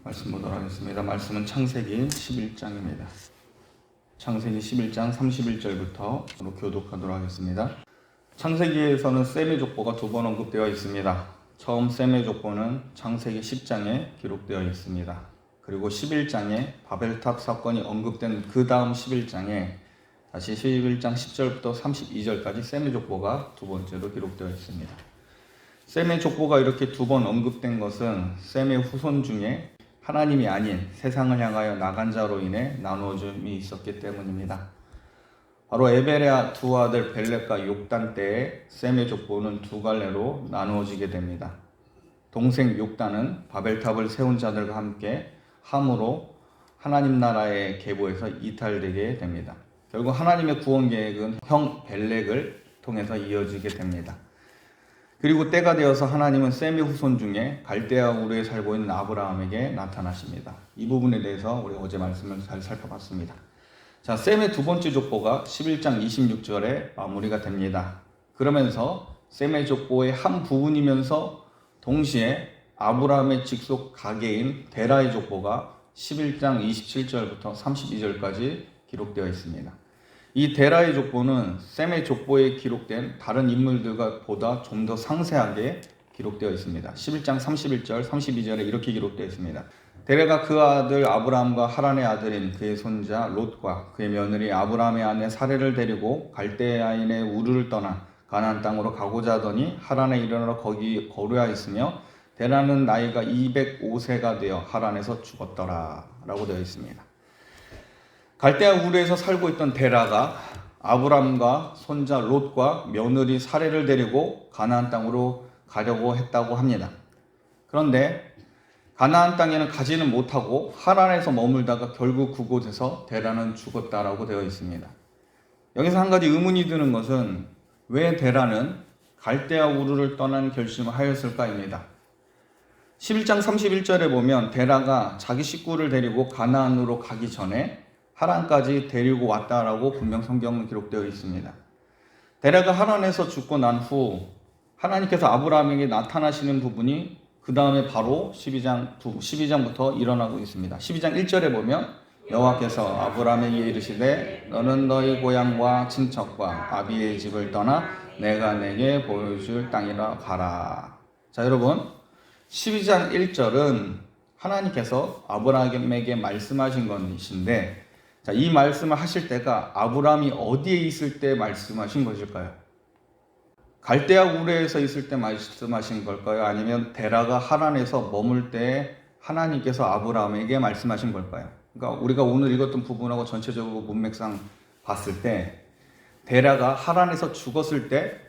말씀 보도록 하겠습니다. 말씀은 창세기 11장입니다. 창세기 11장 31절부터 교독하도록 하겠습니다. 창세기에서는 셈의 족보가 두 번 언급되어 있습니다. 처음 셈의 족보는 창세기 10장에 기록되어 있습니다. 그리고 11장에 바벨탑 사건이 언급된 그 다음 11장에 다시 11장 10절부터 32절까지 셈의 족보가 두 번째로 기록되어 있습니다. 셈의 족보가 이렇게 두 번 언급된 것은 셈의 후손 중에 하나님이 아닌 세상을 향하여 나간 자로 인해 나누어짐이 있었기 때문입니다. 바로 에벨의 두 아들 벨렉과 욕단 때에 셈의 족보는 두 갈래로 나누어지게 됩니다. 동생 욕단은 바벨탑을 세운 자들과 함께 함으로 하나님 나라의 계보에서 이탈되게 됩니다. 결국 하나님의 구원 계획은 형 벨렉을 통해서 이어지게 됩니다. 그리고 때가 되어서 하나님은 셈의 후손 중에 갈대아 우르에 살고 있는 아브라함에게 나타나십니다. 이 부분에 대해서 우리 어제 말씀을 잘 살펴봤습니다. 자, 셈의 두 번째 족보가 11장 26절에 마무리가 됩니다. 그러면서 셈의 족보의 한 부분이면서 동시에 아브라함의 직속 가계인 데라의 족보가 11장 27절부터 32절까지 기록되어 있습니다. 이 데라의 족보는 셈의 족보에 기록된 다른 인물들과 보다 좀 더 상세하게 기록되어 있습니다. 11장 31절, 32절에 이렇게 기록되어 있습니다. 데라가 그 아들 아브라함과 하란의 아들인 그의 손자 롯과 그의 며느리 아브라함의 아내 사레를 데리고 갈대아인의 우르를 떠나 가나안 땅으로 가고자 하더니 하란에 이르러 거기 거류하였으며 데라는 나이가 205세가 되어 하란에서 죽었더라 라고 되어 있습니다. 갈대아 우르에서 살고 있던 데라가 아브람과 손자 롯과 며느리 사레를 데리고 가나안 땅으로 가려고 했다고 합니다. 그런데 가나안 땅에는 가지는 못하고 하란에서 머물다가 결국 그곳에서 데라는 죽었다라고 되어 있습니다. 여기서 한 가지 의문이 드는 것은 왜 데라는 갈대아 우르를 떠난 결심을 하였을까입니다. 11장 31절에 보면 데라가 자기 식구를 데리고 가나안으로 가기 전에 하란까지 데리고 왔다라고 분명 성경은 기록되어 있습니다. 데라가 하란에서 죽고 난 후 하나님께서 아브라함에게 나타나시는 부분이 그 다음에 바로 12장부터 일어나고 있습니다. 12장 1절에 보면 여호와께서 아브라함에게 이르시되 너는 너희 고향과 친척과 아비의 집을 떠나 내가 내게 보여줄 땅이라 가라. 자, 여러분 12장 1절은 하나님께서 아브라함에게 말씀하신 것인데 자, 이 말씀을 하실 때가 아브라함이 어디에 있을 때 말씀하신 것일까요? 갈대아 우르에서 있을 때 말씀하신 걸까요? 아니면 데라가 하란에서 머물 때 하나님께서 아브라함에게 말씀하신 걸까요? 그러니까 우리가 오늘 읽었던 부분하고 전체적으로 문맥상 봤을 때 데라가 하란에서 죽었을 때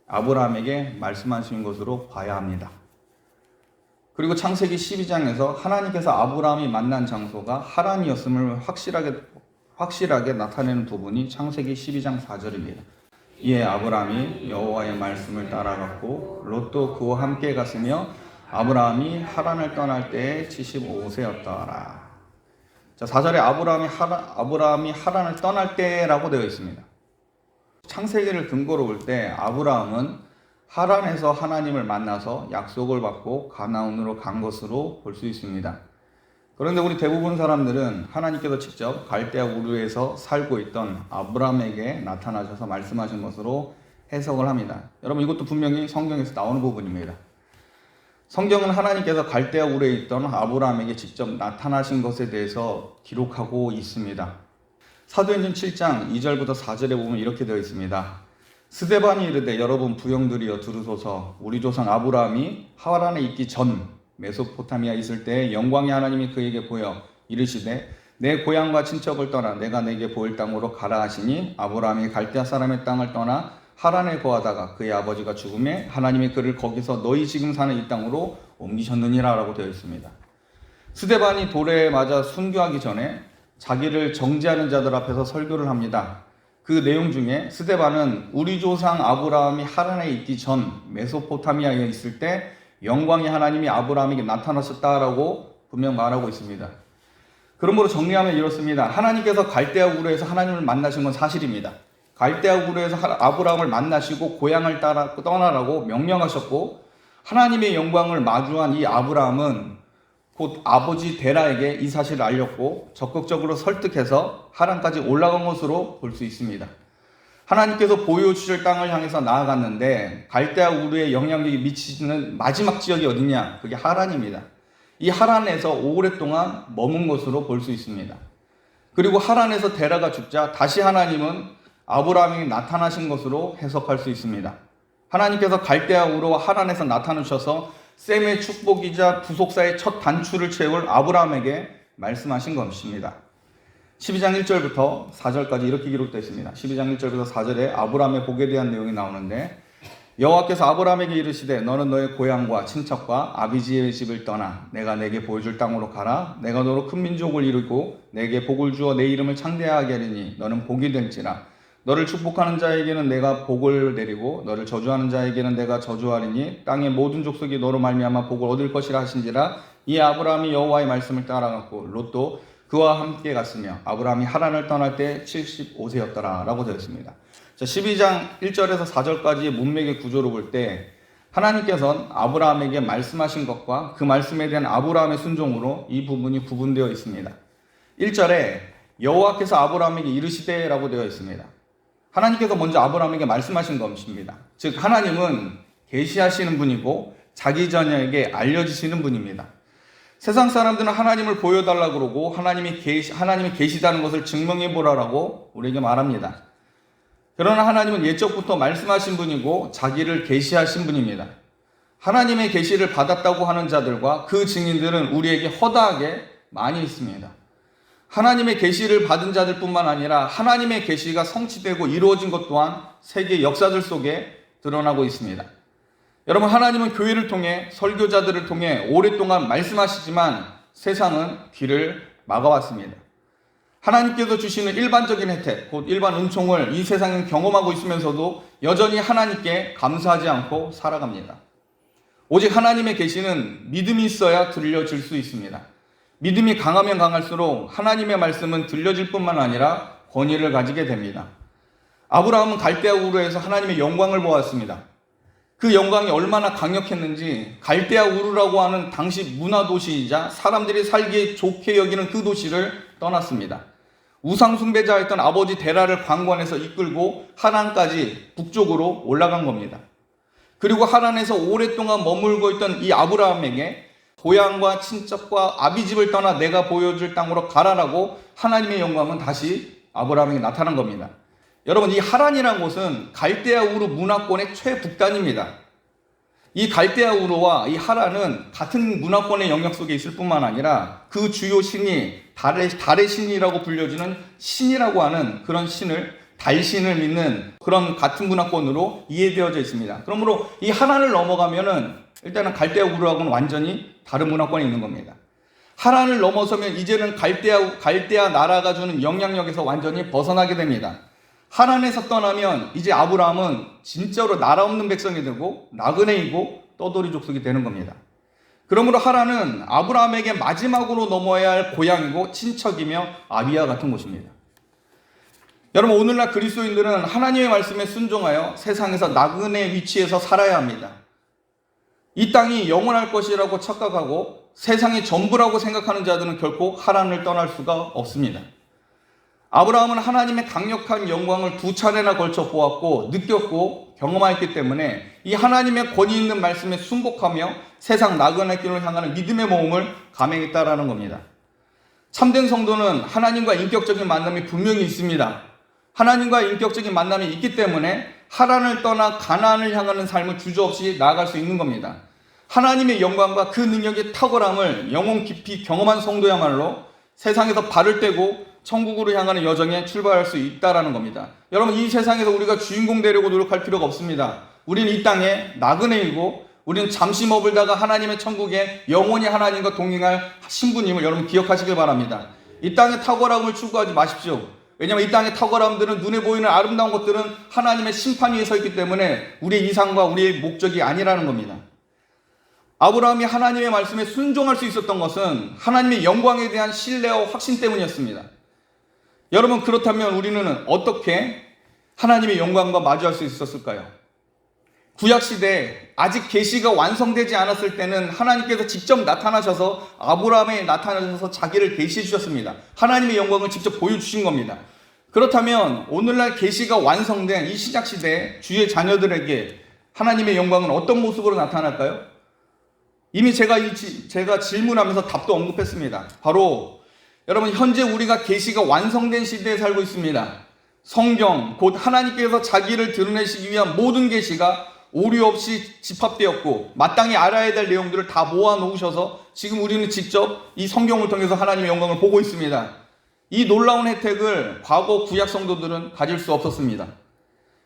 아브라함에게 말씀하신 것으로 봐야 합니다. 그리고 창세기 12장에서 하나님께서 아브라함이 만난 장소가 하란이었음을 확실하게 나타내는 부분이 창세기 12장 4절입니다. 이에 아브라함이 여호와의 말씀을 따라갔고 롯도 그와 함께 갔으며 아브라함이 하란을 떠날 때에 75세였더라. 자, 4절에 아브라함이 하란을 떠날 때라고 되어 있습니다. 창세기를 근거로 볼 때 아브라함은 하란에서 하나님을 만나서 약속을 받고 가나안으로 간 것으로 볼 수 있습니다. 그런데 우리 대부분 사람들은 하나님께서 직접 갈대아 우르에서 살고 있던 아브라함에게 나타나셔서 말씀하신 것으로 해석을 합니다. 여러분 이것도 분명히 성경에서 나오는 부분입니다. 성경은 하나님께서 갈대아 우르에 있던 아브라함에게 직접 나타나신 것에 대해서 기록하고 있습니다. 사도행전 7장 2절부터 4절에 보면 이렇게 되어 있습니다. 스데반이 이르되 여러분 부형들이여 들으소서 우리 조상 아브라함이 하란에 있기 전 메소포타미아에 있을 때 영광의 하나님이 그에게 보여 이르시되 내 고향과 친척을 떠나 내가 내게 보일 땅으로 가라 하시니 아브라함이 갈대아 사람의 땅을 떠나 하란에 거하다가 그의 아버지가 죽음에 하나님이 그를 거기서 너희 지금 사는 이 땅으로 옮기셨느니라 라고 되어 있습니다. 스데반이 돌에 맞아 순교하기 전에 자기를 정죄하는 자들 앞에서 설교를 합니다. 그 내용 중에 스데반은 우리 조상 아브라함이 하란에 있기 전 메소포타미아에 있을 때 영광의 하나님이 아브라함에게 나타나셨다라고 분명 말하고 있습니다. 그러므로 정리하면 이렇습니다. 하나님께서 갈대아 우르에서 하나님을 만나신 건 사실입니다. 갈대아 우르에서 아브라함을 만나시고 고향을 떠나라고 명령하셨고 하나님의 영광을 마주한 이 아브라함은 곧 아버지 데라에게 이 사실을 알렸고 적극적으로 설득해서 하란까지 올라간 것으로 볼 수 있습니다. 하나님께서 보여주실 땅을 향해서 나아갔는데 갈대아 우르의 영향력이 미치는 마지막 지역이 어디냐? 그게 하란입니다. 이 하란에서 오랫동안 머문 것으로 볼 수 있습니다. 그리고 하란에서 데라가 죽자 다시 하나님은 아브라함이 나타나신 것으로 해석할 수 있습니다. 하나님께서 갈대아 우르와 하란에서 나타나셔서 셈의 축복이자 부속사의 첫 단추를 채울 아브라함에게 말씀하신 것입니다. 12장 1절부터 4절까지 이렇게 기록되어 있습니다. 12장 1절부터 4절에 아브라함의 복에 대한 내용이 나오는데 여호와께서 아브라함에게 이르시되 너는 너의 고향과 친척과 아비지의 집을 떠나 내가 내게 보여줄 땅으로 가라. 내가 너로 큰 민족을 이루고 내게 복을 주어 내 이름을 창대하게 하리니 너는 복이 될지라. 너를 축복하는 자에게는 내가 복을 내리고 너를 저주하는 자에게는 내가 저주하리니 땅의 모든 족속이 너로 말미암아 복을 얻을 것이라 하신지라. 이 아브라함이 여호와의 말씀을 따라갔고 롯도 그와 함께 갔으며 아브라함이 하란을 떠날 때 75세였더라 라고 되어 있습니다. 12장 1절에서 4절까지의 문맥의 구조로 볼 때 하나님께서는 아브라함에게 말씀하신 것과 그 말씀에 대한 아브라함의 순종으로 이 부분이 구분되어 있습니다. 1절에 여호와께서 아브라함에게 이르시되 라고 되어 있습니다. 하나님께서 먼저 아브라함에게 말씀하신 것입니다. 즉 하나님은 계시하시는 분이고 자기 자녀에게 알려주시는 분입니다. 세상 사람들은 하나님을 보여달라고 그러고 하나님이 계시다는 것을 증명해 보라라고 우리에게 말합니다. 그러나 하나님은 옛적부터 말씀하신 분이고 자기를 계시하신 분입니다. 하나님의 계시를 받았다고 하는 자들과 그 증인들은 우리에게 허다하게 많이 있습니다. 하나님의 계시를 받은 자들뿐만 아니라 하나님의 계시가 성취되고 이루어진 것 또한 세계 역사들 속에 드러나고 있습니다. 여러분, 하나님은 교회를 통해 설교자들을 통해 오랫동안 말씀하시지만 세상은 귀를 막아왔습니다. 하나님께서 주시는 일반적인 혜택, 곧 일반 은총을 이 세상은 경험하고 있으면서도 여전히 하나님께 감사하지 않고 살아갑니다. 오직 하나님의 계시는 믿음이 있어야 들려질 수 있습니다. 믿음이 강하면 강할수록 하나님의 말씀은 들려질 뿐만 아니라 권위를 가지게 됩니다. 아브라함은 갈대아 우르에서 하나님의 영광을 보았습니다. 그 영광이 얼마나 강력했는지 갈대아 우르라고 하는 당시 문화도시이자 사람들이 살기에 좋게 여기는 그 도시를 떠났습니다. 우상숭배자였던 아버지 데라를 관건에서 이끌고 하란까지 북쪽으로 올라간 겁니다. 그리고 하란에서 오랫동안 머물고 있던 이 아브라함에게 고향과 친척과 아비집을 떠나 내가 보여줄 땅으로 가라라고 하나님의 영광은 다시 아브라함에게 나타난 겁니다. 여러분, 이 하란이라는 곳은 갈대아 우르 문화권의 최북단입니다. 이 갈대아 우르와 이 하란은 같은 문화권의 영역 속에 있을 뿐만 아니라 그 주요 신이 달의 신이라고 불려지는 신이라고 하는 그런 신을, 달신을 믿는 그런 같은 문화권으로 이해되어져 있습니다. 그러므로 이 하란을 넘어가면은 일단은 갈대아 우르하고는 완전히 다른 문화권에 있는 겁니다. 하란을 넘어서면 이제는 갈대아 나라가 주는 영향력에서 완전히 벗어나게 됩니다. 하란에서 떠나면 이제 아브라함은 진짜로 나라 없는 백성이 되고 나그네이고 떠돌이 족속이 되는 겁니다. 그러므로 하란은 아브라함에게 마지막으로 넘어야 할 고향이고 친척이며 아비와 같은 곳입니다. 여러분, 오늘날 그리스도인들은 하나님의 말씀에 순종하여 세상에서 나그네 위치에서 살아야 합니다. 이 땅이 영원할 것이라고 착각하고 세상이 전부라고 생각하는 자들은 결코 하란을 떠날 수가 없습니다. 아브라함은 하나님의 강력한 영광을 2차례나 걸쳐 보았고 느꼈고 경험했기 때문에 이 하나님의 권위 있는 말씀에 순복하며 세상 나그네 길을 향하는 믿음의 모험을 감행했다라는 겁니다. 참된 성도는 하나님과 인격적인 만남이 분명히 있습니다. 하나님과 인격적인 만남이 있기 때문에 하란을 떠나 가나안을 향하는 삶을 주저없이 나아갈 수 있는 겁니다. 하나님의 영광과 그 능력의 탁월함을 영혼 깊이 경험한 성도야말로 세상에서 발을 떼고 천국으로 향하는 여정에 출발할 수 있다라는 겁니다. 여러분, 이 세상에서 우리가 주인공 되려고 노력할 필요가 없습니다. 우리는 이 땅에 나그네이고 우리는 잠시 머물다가 하나님의 천국에 영원히 하나님과 동행할 신부님을 여러분 기억하시길 바랍니다. 이 땅의 탁월함을 추구하지 마십시오. 왜냐하면 이 땅의 탁월함들은 눈에 보이는 아름다운 것들은 하나님의 심판 위에 서 있기 때문에 우리의 이상과 우리의 목적이 아니라는 겁니다. 아브라함이 하나님의 말씀에 순종할 수 있었던 것은 하나님의 영광에 대한 신뢰와 확신 때문이었습니다. 여러분, 그렇다면 우리는 어떻게 하나님의 영광과 마주할 수 있었을까요? 구약시대에 아직 계시가 완성되지 않았을 때는 하나님께서 직접 나타나셔서 아브라함에 나타나셔서 자기를 계시해 주셨습니다. 하나님의 영광을 직접 보여주신 겁니다. 그렇다면 오늘날 계시가 완성된 이 신약시대에 주의 자녀들에게 하나님의 영광은 어떤 모습으로 나타날까요? 이미 제가 질문하면서 답도 언급했습니다. 바로 여러분, 현재 우리가 계시가 완성된 시대에 살고 있습니다. 성경, 곧 하나님께서 자기를 드러내시기 위한 모든 계시가 오류 없이 집합되었고 마땅히 알아야 될 내용들을 다 모아놓으셔서 지금 우리는 직접 이 성경을 통해서 하나님의 영광을 보고 있습니다. 이 놀라운 혜택을 과거 구약 성도들은 가질 수 없었습니다.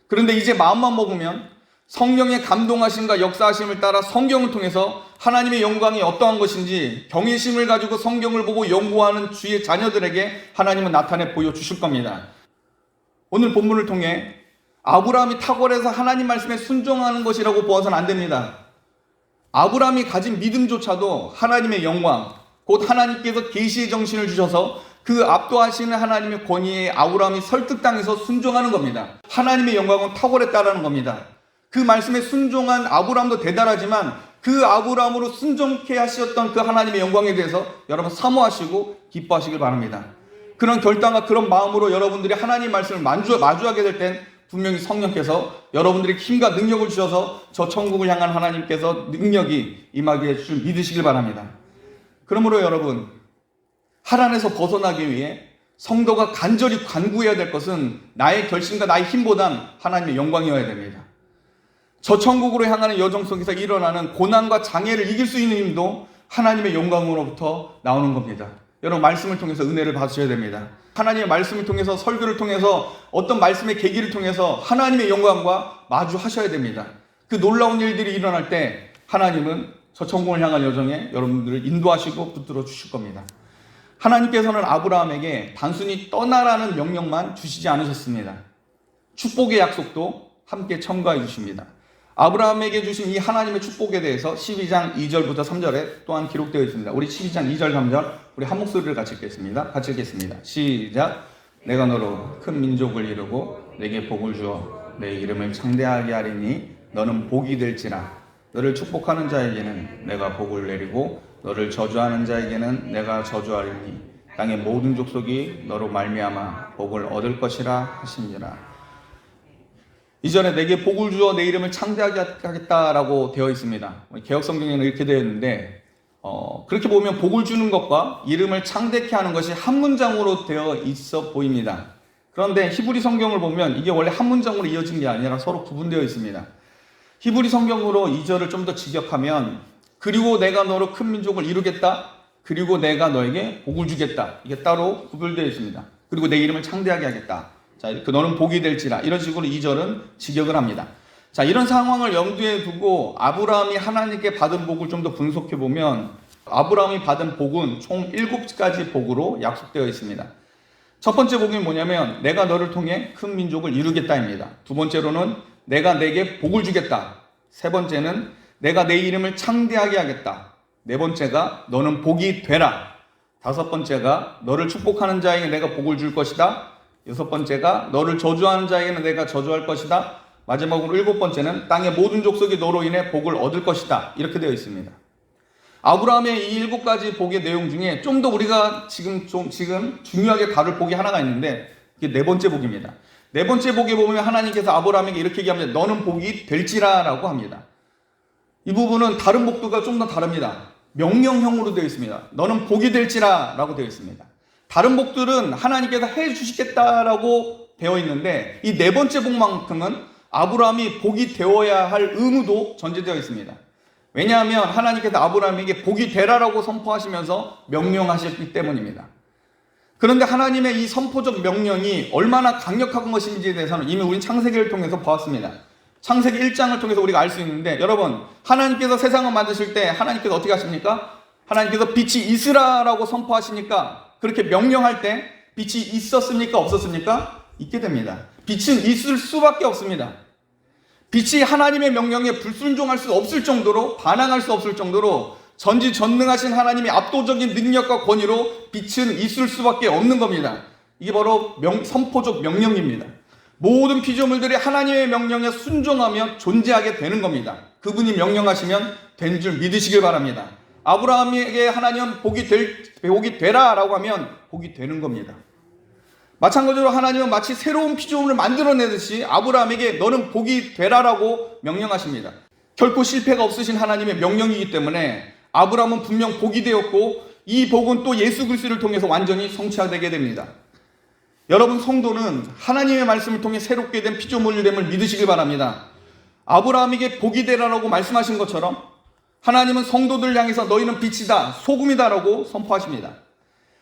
그런데 이제 마음만 먹으면 성령의 감동하심과 역사하심을 따라 성경을 통해서 하나님의 영광이 어떠한 것인지 경외심을 가지고 성경을 보고 연구하는 주의 자녀들에게 하나님은 나타내 보여주실 겁니다. 오늘 본문을 통해 아브라함이 탁월해서 하나님 말씀에 순종하는 것이라고 보아서는 안 됩니다. 아브라함이 가진 믿음조차도 하나님의 영광, 곧 하나님께서 계시의 정신을 주셔서 그 압도하시는 하나님의 권위에 아브라함이 설득당해서 순종하는 겁니다. 하나님의 영광은 탁월했다라는 겁니다. 그 말씀에 순종한 아브라함도 대단하지만 그 아브라함으로 순종케 하셨던 그 하나님의 영광에 대해서 여러분 사모하시고 기뻐하시길 바랍니다. 그런 결단과 그런 마음으로 여러분들이 하나님 말씀을 마주하게 될 땐 분명히 성령께서 여러분들에게 힘과 능력을 주셔서 저 천국을 향한 하나님께서 능력이 임하게 해주실 믿으시길 바랍니다. 그러므로 여러분, 하란에서 벗어나기 위해 성도가 간절히 간구해야 될 것은 나의 결심과 나의 힘보단 하나님의 영광이어야 됩니다. 저 천국으로 향하는 여정 속에서 일어나는 고난과 장애를 이길 수 있는 힘도 하나님의 영광으로부터 나오는 겁니다. 여러분, 말씀을 통해서 은혜를 받으셔야 됩니다. 하나님의 말씀을 통해서 설교를 통해서 어떤 말씀의 계기를 통해서 하나님의 영광과 마주하셔야 됩니다. 그 놀라운 일들이 일어날 때 하나님은 저 천국을 향한 여정에 여러분들을 인도하시고 붙들어 주실 겁니다. 하나님께서는 아브라함에게 단순히 떠나라는 명령만 주시지 않으셨습니다. 축복의 약속도 함께 첨가해 주십니다. 아브라함에게 주신 이 하나님의 축복에 대해서 12장 2절부터 3절에 또한 기록되어 있습니다. 우리 12장 2절 3절 우리 한 목소리를 같이 읽겠습니다. 시작. 내가 너로 큰 민족을 이루고 내게 복을 주어 내 이름을 창대하게 하리니 너는 복이 될지라. 너를 축복하는 자에게는 내가 복을 내리고 너를 저주하는 자에게는 내가 저주하리니 땅의 모든 족속이 너로 말미암아 복을 얻을 것이라 하시니라. 이전에 내게 복을 주어 내 이름을 창대하게 하겠다라고 되어 있습니다. 개혁 성경에는 이렇게 되어 있는데 그렇게 보면 복을 주는 것과 이름을 창대케 하는 것이 한 문장으로 되어 있어 보입니다. 그런데 히브리 성경을 보면 이게 원래 한 문장으로 이어진 게 아니라 서로 구분되어 있습니다. 히브리 성경으로 2절을 좀 더 직역하면 그리고 내가 너로 큰 민족을 이루겠다. 그리고 내가 너에게 복을 주겠다. 이게 따로 구별되어 있습니다. 그리고 내 이름을 창대하게 하겠다. 자, 너는 복이 될지라. 이런 식으로 2절은 직역을 합니다. 자, 이런 상황을 염두에 두고 아브라함이 하나님께 받은 복을 좀 더 분석해 보면 아브라함이 받은 복은 총 7가지 복으로 약속되어 있습니다. 첫 번째 복이 뭐냐면 내가 너를 통해 큰 민족을 이루겠다입니다. 두 번째로는 내가 내게 복을 주겠다. 세 번째는 내가 내 이름을 창대하게 하겠다. 네 번째가 너는 복이 되라. 다섯 번째가 너를 축복하는 자에게 내가 복을 줄 것이다. 여섯 번째가 너를 저주하는 자에게는 내가 저주할 것이다. 마지막으로 일곱 번째는 땅의 모든 족속이 너로 인해 복을 얻을 것이다. 이렇게 되어 있습니다. 아브라함의 이 7가지 복의 내용 중에 좀 더 우리가 지금 중요하게 다룰 복이 하나가 있는데 그게 네 번째 복입니다. 네 번째 복에 보면 하나님께서 아브라함에게 이렇게 얘기합니다. 너는 복이 될지라 라고 합니다. 이 부분은 다른 복들과 좀 더 다릅니다. 명령형으로 되어 있습니다. 너는 복이 될지라 라고 되어 있습니다. 다른 복들은 하나님께서 해 주시겠다라고 되어 있는데 이 네 번째 복만큼은 아브라함이 복이 되어야 할 의무도 전제되어 있습니다. 왜냐하면 하나님께서 아브라함에게 복이 되라라고 선포하시면서 명령하셨기 때문입니다. 그런데 하나님의 이 선포적 명령이 얼마나 강력한 것인지에 대해서는 이미 우리 창세기를 통해서 보았습니다. 창세기 1장을 통해서 우리가 알 수 있는데 여러분, 하나님께서 세상을 만드실 때 하나님께서 어떻게 하십니까? 하나님께서 빛이 있으라라고 선포하시니까 그렇게 명령할 때 빛이 있었습니까? 없었습니까? 있게 됩니다. 빛은 있을 수밖에 없습니다. 빛이 하나님의 명령에 불순종할 수 없을 정도로, 반항할 수 없을 정도로 전지전능하신 하나님의 압도적인 능력과 권위로 빛은 있을 수밖에 없는 겁니다. 이게 바로 선포적 명령입니다. 모든 피조물들이 하나님의 명령에 순종하며 존재하게 되는 겁니다. 그분이 명령하시면 된 줄 믿으시길 바랍니다. 아브라함에게 하나님은 복이 되라 라고 하면 복이 되는 겁니다. 마찬가지로 하나님은 마치 새로운 피조물을 만들어내듯이 아브라함에게 너는 복이 되라라고 명령하십니다. 결코 실패가 없으신 하나님의 명령이기 때문에 아브라함은 분명 복이 되었고 이 복은 또 예수 그리스도를 통해서 완전히 성취되게 됩니다. 여러분, 성도는 하나님의 말씀을 통해 새롭게 된 피조물됨을 믿으시길 바랍니다. 아브라함에게 복이 되라라고 말씀하신 것처럼 하나님은 성도들 향해서 너희는 빛이다, 소금이다 라고 선포하십니다.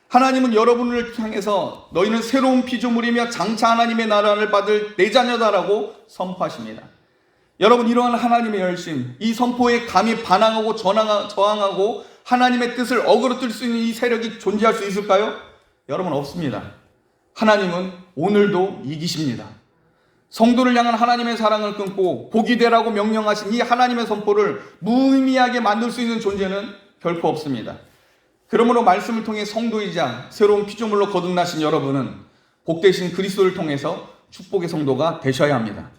하나님은 여러분을 향해서 너희는 새로운 피조물이며 장차 하나님의 나라를 받을 내 자녀다라고 선포하십니다. 여러분, 이러한 하나님의 열심, 이 선포에 감히 반항하고 저항하고 하나님의 뜻을 어그러뜨릴 수 있는 이 세력이 존재할 수 있을까요? 여러분, 없습니다. 하나님은 오늘도 이기십니다. 성도를 향한 하나님의 사랑을 끊고 복이 되라고 명령하신 이 하나님의 선포를 무의미하게 만들 수 있는 존재는 결코 없습니다. 그러므로 말씀을 통해 성도이자 새로운 피조물로 거듭나신 여러분은 복되신 그리스도를 통해서 축복의 성도가 되셔야 합니다.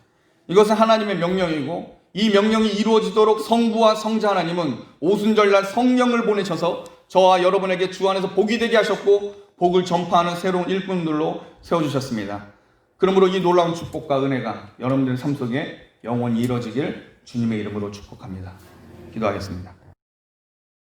이것은 하나님의 명령이고 이 명령이 이루어지도록 성부와 성자 하나님은 오순절날 성령을 보내셔서 저와 여러분에게 주 안에서 복이 되게 하셨고 복을 전파하는 새로운 일꾼들로 세워주셨습니다. 그러므로 이 놀라운 축복과 은혜가 여러분들 삶 속에 영원히 이루어지길 주님의 이름으로 축복합니다. 기도하겠습니다.